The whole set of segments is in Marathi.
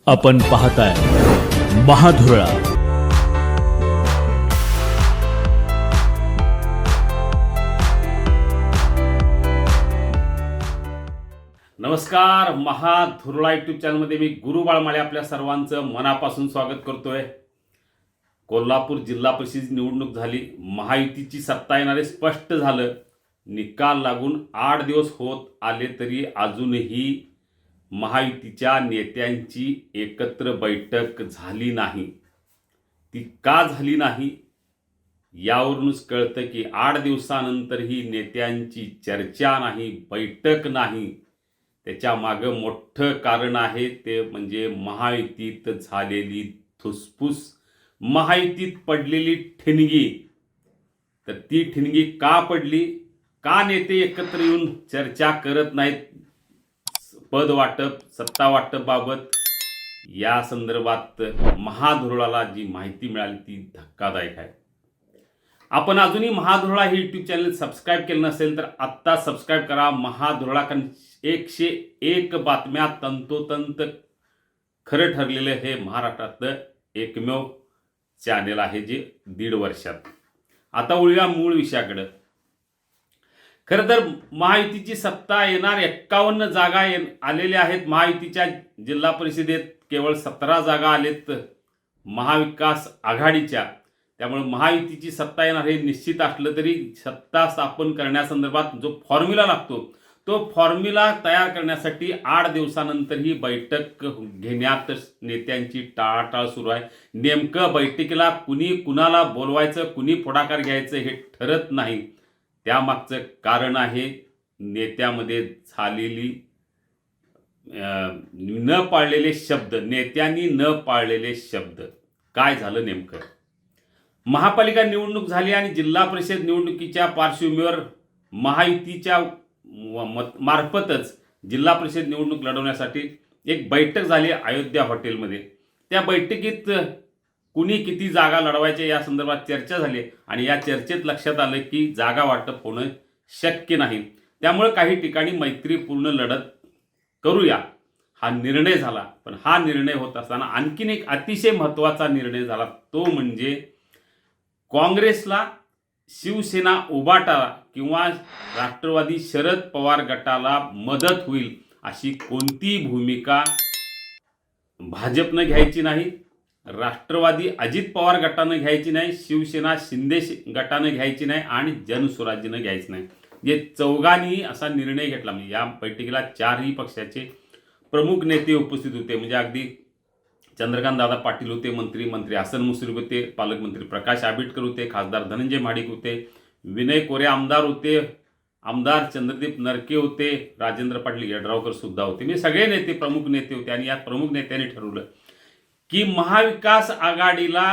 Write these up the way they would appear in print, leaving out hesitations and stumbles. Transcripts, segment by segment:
आपण पाहताय महाधुरळा। नमस्कार, महाधुरळा यूट्यूब चॅनलमध्ये मी गुरु बाळमाळे आपल्या सर्वांचं मनापासून स्वागत करतोय। कोल्हापूर जिल्हा परिषद निवडणूक झाली, महायुतीची सत्ता येणारे स्पष्ट झालं। निकाल लागून 8 दिवस होत आले तरी अजूनही महायुतीच्या नेत्यांची एकत्र बैठक झाली नाही। ती का झाली नाही यावरूनच कळतं की 8 दिवसानंतरही नेत्यांची चर्चा नाही, बैठक नाही। त्याच्या मागे मोठं कारण आहे, ते म्हणजे महायुतीत झालेली धुसफूस, महायुतीत पडलेली ठिणगी। तर ती ठिणगी का पडली, का नेते एकत्र येऊन चर्चा करत नाहीत पद वाटप, सत्ता वाटप बाबत, या संदर्भात महाधुरळाला जी माहिती मिळाली ती धक्कादायक आहे। आपण अजूनही महाधुरळा हे यूट्यूब चॅनल सबस्क्राईब केलं नसेल तर आत्ता सबस्क्राईब करा। महाधुरळा 101 बातम्या तंतोतंत खरं ठरलेलं हे महाराष्ट्रातलं एकमेव चॅनल आहे जे 1.5 वर्षात। आता वळूया मूळ विषयाकडे। खरं तर महायुतीची सत्ता येणार 51 जागा आलेल्या आहेत। महायुतीच्या जिल्हा परिषदेत केवळ 17 जागा आलेत महाविकास आघाडीच्या। त्यामुळे महायुतीची सत्ता येणार हे निश्चित असलं तरी सत्ता स्थापन करण्यासंदर्भात जो फॉर्म्युला लागतो तो फॉर्म्युला तयार करण्यासाठी 8 दिवसानंतर ही बैठक घेण्यात नेत्यांची टाळाटाळ सुरू आहे। नेमकं बैठकीला कुणी कुणाला बोलवायचं, कुणी पुढाकार घ्यायचं हे ठरत नाही। त्यामागचं कारण आहे नेत्यामध्ये झालेली न पाळलेले शब्द, नेत्यांनी न पाळलेले शब्द। काय झालं नेमकं? महापालिका निवडणूक झाली आणि जिल्हा परिषद निवडणुकीच्या पार्श्वभूमीवर महायुतीच्या मार्फतच जिल्हा परिषद निवडणूक लढवण्यासाठी एक बैठक झाली अयोध्या हॉटेलमध्ये। त्या बैठकीत कुणी किती जागा लढवायच्या या संदर्भात चर्चा झाली आणि या चर्चेत लक्षात आलं की जागा वाटप होणं शक्य नाही। त्यामुळे काही ठिकाणी मैत्रीपूर्ण लढत करूया हा निर्णय झाला। पण हा निर्णय होत असताना आणखीन एक अतिशय महत्त्वाचा निर्णय झाला, तो म्हणजे काँग्रेसला, शिवसेना उभाटा किंवा राष्ट्रवादी शरद पवार गटाला मदत होईल अशी कोणती भूमिका भाजपनं घ्यायची नाही, राष्ट्रवादी अजित पवार गटानं घ्यायची नाही, शिवसेना शिंदे गटानं घ्यायची नाही आणि जनसुराज्यनं घ्यायची नाही। जे चौघांनी असा निर्णय घेतला। म्हणजे या बैठकीला 4ही पक्षाचे प्रमुख नेते उपस्थित होते। म्हणजे अगदी चंद्रकांत दादा पाटील होते, मंत्री हसन मुश्रीफ होते, पालकमंत्री प्रकाश आंबेडकर होते, खासदार धनंजय महाडिक होते, विनय कोरे आमदार होते, आमदार चंद्रदीप नरके होते, राजेंद्र पाटील यड्रावकर सुद्धा होते। म्हणजे सगळे नेते प्रमुख नेते होते आणि या प्रमुख नेत्यांनी ठरवलं की महाविकास आघाडीला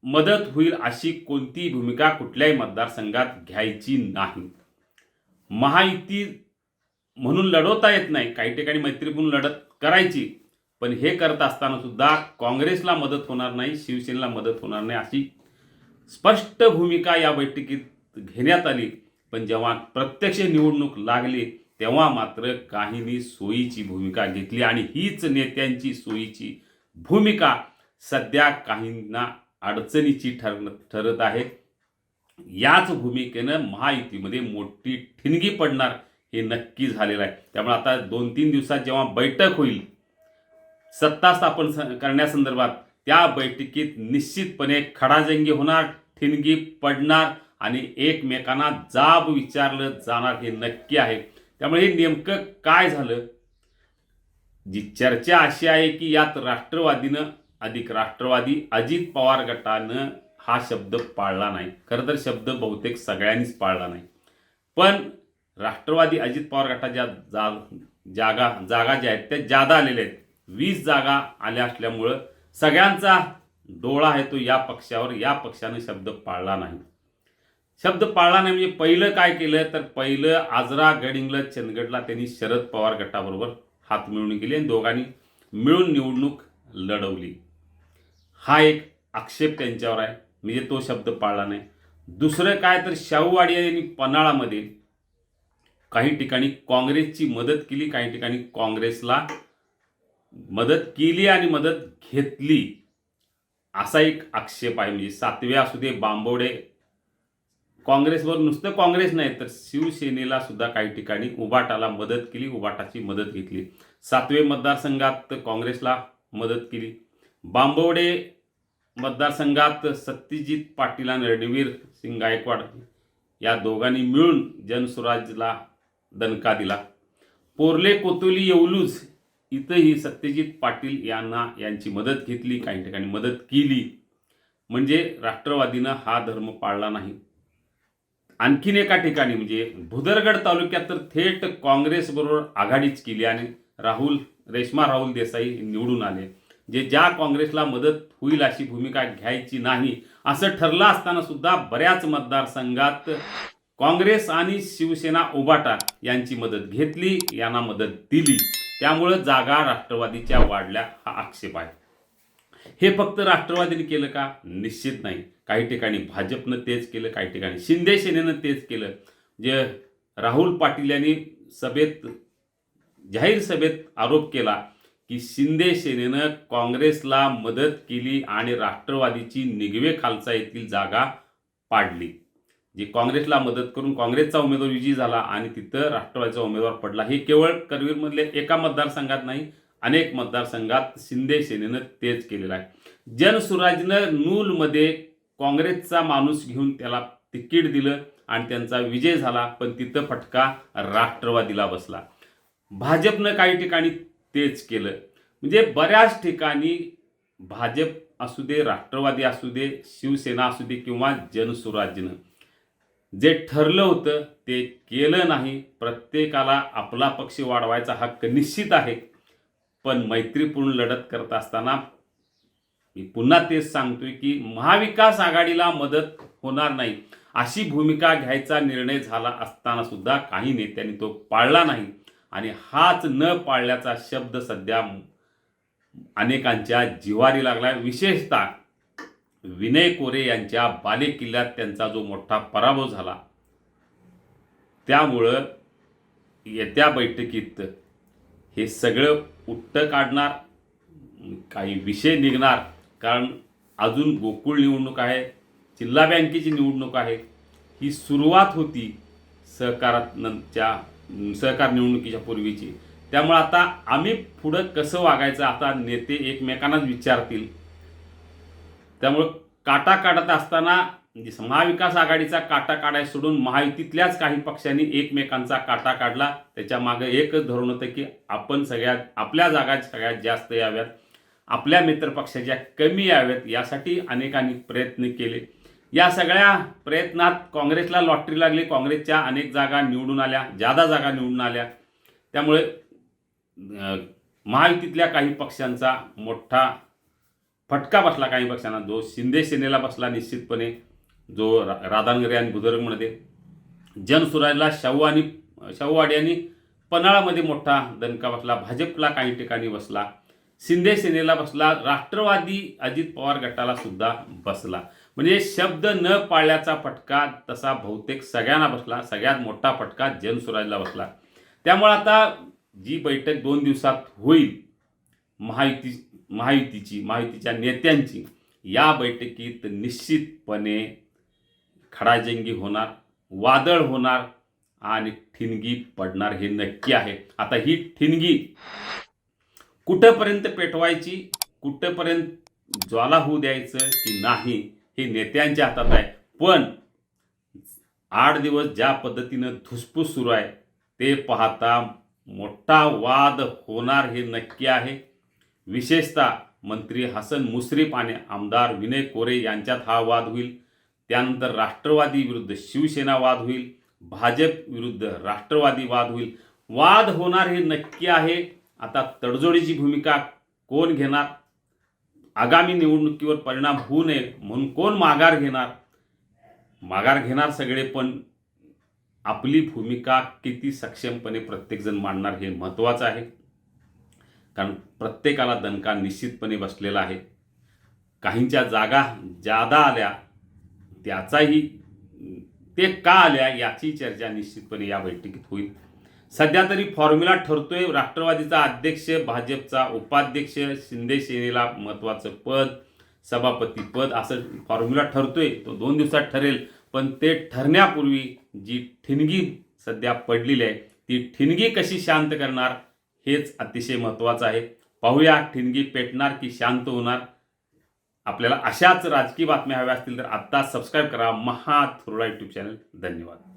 मदत होईल अशी कोणती भूमिका कुठल्याही मतदारसंघात घ्यायची नाही। महायुती म्हणून लढवता येत नाही, काही ठिकाणी मैत्रीपूर्ण लढत करायची, पण हे करत असताना सुद्धा काँग्रेसला मदत होणार नाही, शिवसेनेला मदत होणार नाही अशी स्पष्ट भूमिका या बैठकीत घेण्यात आली। पण जेव्हा प्रत्यक्ष निवडणूक लागली तेव्हा मात्र काहींनी सोयीची भूमिका घेतली आणि हीच नेत्यांची सोयीची भूमिका सध्या काहींना अडचणीची ठरत आहे। याच भूमिकेनं महायुतीमध्ये मोठी ठिणगी पडणार हे नक्की झालेलं आहे। त्यामुळे आता 2-3 दिवसात जेव्हा बैठक होईल सत्ता स्थापन करण्यासंदर्भात, त्या बैठकीत निश्चितपणे खडाजंगी होणार, ठिणगी पडणार आणि एकमेकांना जाब विचारलं जाणार हे नक्की आहे। त्यामुळे हे नेमकं काय झालं, जी चर्चा अशी आहे की यात राष्ट्रवादीनं अधिक राष्ट्रवादी अजित पवार गटानं हा शब्द पाळला नाही। खरं तर शब्द बहुतेक सगळ्यांनीच पाळला नाही, पण राष्ट्रवादी अजित पवार गटाच्या जागा ज्या आहेत त्या जादा आलेल्या आहेत। 20 जागा आल्या असल्यामुळं सगळ्यांचा डोळा आहे तो या पक्षावर। या पक्षाने शब्द पाळला नाही। शब्द पाळला नाही म्हणजे पहिलं काय केलं तर पहिलं आजरा गडिंग्लज चंदगडला त्यांनी शरद पवार गटाबरोबर हात मिळवून गेले आणि दोघांनी मिळून निवडणूक लढवली। हा एक आक्षेप त्यांच्यावर आहे, म्हणजे तो शब्द पाळला नाही। दुसरं काय तर शाहूवाडी यांनी पन्हाळामध्ये काही ठिकाणी काँग्रेसची मदत केली, काही ठिकाणी काँग्रेसला मदत केली आणि मदत घेतली असा एक आक्षेप आहे. म्हणजे सातवे असू दे, बांबवडे, काँग्रेसवर नुसतं काँग्रेस नाही तर शिवसेनेला सुद्धा काही ठिकाणी उबाटाला मदत केली, उबाटाची मदत घेतली. सातवे मतदारसंघात काँग्रेसला मदत केली. बांबवडे मतदारसंघात सत्यजित पाटील आणि रणवीर सिंग गायकवाड या दोघांनी मिळून जनसुराजला दणका दिला. पोर्ले, कोतोली, येवलूज इथंही सत्यजित पाटील यांची मदत घेतली, काही ठिकाणी मदत केली. म्हणजे राष्ट्रवादीनं हा धर्म पाळला नाही. आणखीन एका ठिकाणी म्हणजे भुदरगड तालुक्यात तर थेट काँग्रेसबरोबर आघाडीच केली आणि रेश्मा राहुल देसाई निवडून आले. जे ज्या काँग्रेसला मदत होईल अशी भूमिका घ्यायची नाही असं ठरलं असताना सुद्धा बऱ्याच मतदारसंघात काँग्रेस आणि शिवसेना उबाटा यांची मदत घेतली, यांना मदत दिली. त्यामुळं जागा राष्ट्रवादीच्या वाढल्या हा आक्षेप आहे. हे फक्त राष्ट्रवादीने केलं का? निश्चित नाही. काही ठिकाणी भाजपनं तेच केलं, काही ठिकाणी शिंदे सेनेनं तेच केलं. जे राहुल पाटील यांनी जाहीर सभेत आरोप केला की शिंदे सेनेनं काँग्रेसला मदत केली आणि राष्ट्रवादीची निगवे खालसा येथील जागा पाडली. जी काँग्रेसला मदत करून काँग्रेसचा उमेदवार विजयी झाला आणि तिथं राष्ट्रवादीचा उमेदवार पडला. हे केवळ करवीरमधले एका मतदारसंघात नाही, अनेक मतदारसंघात शिंदे सेनेनं तेच केलेलं आहे. जनसुराजनं नूलमध्ये काँग्रेसचा माणूस घेऊन त्याला तिकीट दिलं आणि त्यांचा विजय झाला, पण तिथं फटका राष्ट्रवादीला बसला. भाजपनं काही ठिकाणी तेच केलं. म्हणजे बऱ्याच ठिकाणी भाजप असू दे, राष्ट्रवादी असू दे, शिवसेना असू दे किंवा जनसुराज्यनं जे ठरलं होतं ते केलं नाही. प्रत्येकाला आपला पक्ष वाढवायचा हक्क निश्चित आहे, पण मैत्रीपूर्ण लढत करत असताना मी पुन्हा तेच सांगतोय की महाविकास आघाडीला मदत होणार नाही अशी भूमिका घ्यायचा निर्णय झाला असताना सुद्धा काही नेत्यांनी तो पाळला नाही. आणि हाच न पाळल्याचा शब्द सध्या अनेकांच्या जिव्हारी लागला. विशेषतः विनय कोरे यांच्या बालेकिल्ल्यात त्यांचा जो मोठा पराभव झाला, त्यामुळं येत्या बैठकीत हे सगळं उट्ट काढणार, काही विषय निघणार. कारण अजून गोकुळ निवडणूक आहे, जिल्हा बँकेची निवडणूक आहे. ही सुरुवात होती सहकार निवडणुकीच्या पूर्वीची. त्यामुळे आता आम्ही पुढं कसं वागायचं आता नेते एकमेकांनाच विचारतील. त्यामुळं काटा काढत असताना म्हणजे महाविकास आघाडीचा काटा काढायला सोडून महायुतीतल्याच काही पक्षांनी एकमेकांचा काटा काढला. त्याच्या मागे एकच धोरण होतं की आपण आपल्या जागा सगळ्यात जास्त याव्यात, आपल्या मित्रपक्षाच्या कमी याव्यात, यासाठी अनेकांनी प्रयत्न केले. या सगळ्या प्रयत्नात काँग्रेसला लॉटरी लागली. काँग्रेसच्या अनेक जागा निवडून आल्या, जादा जागा निवडून आल्या. त्यामुळे महायुतीतल्या काही पक्षांचा मोठा फटका बसला. काही पक्षांना जो शिंदे सेनेला बसला निश्चितपणे, जो राधानगरी आणि बुजुर्गमध्ये, जनसुराजला शाहूवाडी आणि पन्हाळामध्ये मोठा दणका बसला. भाजपला काही ठिकाणी बसला, शिंदे सेनेला बसला, राष्ट्रवादी अजित पवार गटाला सुद्धा बसला. म्हणजे शब्द न पाळल्याचा फटका तसा बहुतेक सगळ्यांना बसला. सगळ्यात मोठा फटका जनसुराजला बसला. त्यामुळे आता जी बैठक 2 दिवसात होईल महायुतीच्या नेत्यांची, या बैठकीत निश्चितपणे खडाजंगी होणार, वादळ होणार आणि ठिणगी पडणार हे नक्की आहे. आता ही ठिणगी कुठंपर्यंत पेटवायची, कुठंपर्यंत ज्वाला होऊ द्यायचं की नाही हे नेत्यांच्या हातात आहे. पण 8 दिवस ज्या पद्धतीनं धुसफूस सुरू आहे ते पाहता मोठा वाद होणार हे नक्की आहे. विशेषतः मंत्री हसन मुश्रीफ आणि आमदार विनय कोरे यांच्यात हा वाद होईल. त्यानंतर राष्ट्रवादी विरुद्ध शिवसेना वाद होईल, भाजप विरुद्ध राष्ट्रवादी वाद होईल. वाद होणार हे नक्की आहे. आता तडजोडीची भूमिका कोण घेणार, आगामी निवडणुकीवर परिणाम होऊ नये म्हणून कोण माघार घेणार सगळे, पण आपली भूमिका किती सक्षमपणे प्रत्येकजण मांडणार हे महत्त्वाचं आहे. कारण प्रत्येकाला दणका निश्चितपणे बसलेला आहे. काहींच्या जागा जादा आल्या, त्याचाही ते का आल्या याची चर्चा निश्चितपणे या बैठकीत होईल. सध्या तरी फॉर्म्युला ठरतोय राष्ट्रवादीचा अध्यक्ष, भाजपचा उपाध्यक्ष, शिंदे सेनेला महत्त्वाचं पद, सभापती पद, असं फॉर्म्युला ठरतोय. तो 2 दिवसात ठरेल. पण ते ठरण्यापूर्वी जी ठिणगी सध्या पडलेली आहे ती ठिणगी कशी शांत करणार हेच अतिशय महत्त्वाचं आहे. पाहूया ठिणगी पेटणार की शांत होणार. आपल्याला अशाच राजकीय बातम्या हव्या असतील तर आत्ता सबस्क्राईब करा महाधुरळा यूट्यूब चॅनल. धन्यवाद.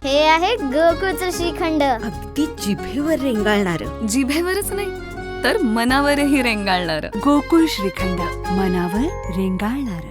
हे आहे गोकुळचं श्रीखंड. अगदी जिभेवर रेंगाळणार. जिभेवरच नाही तर मनावरही रेंगाळणार. गोकुळ श्रीखंड, मनावर रेंगाळणार.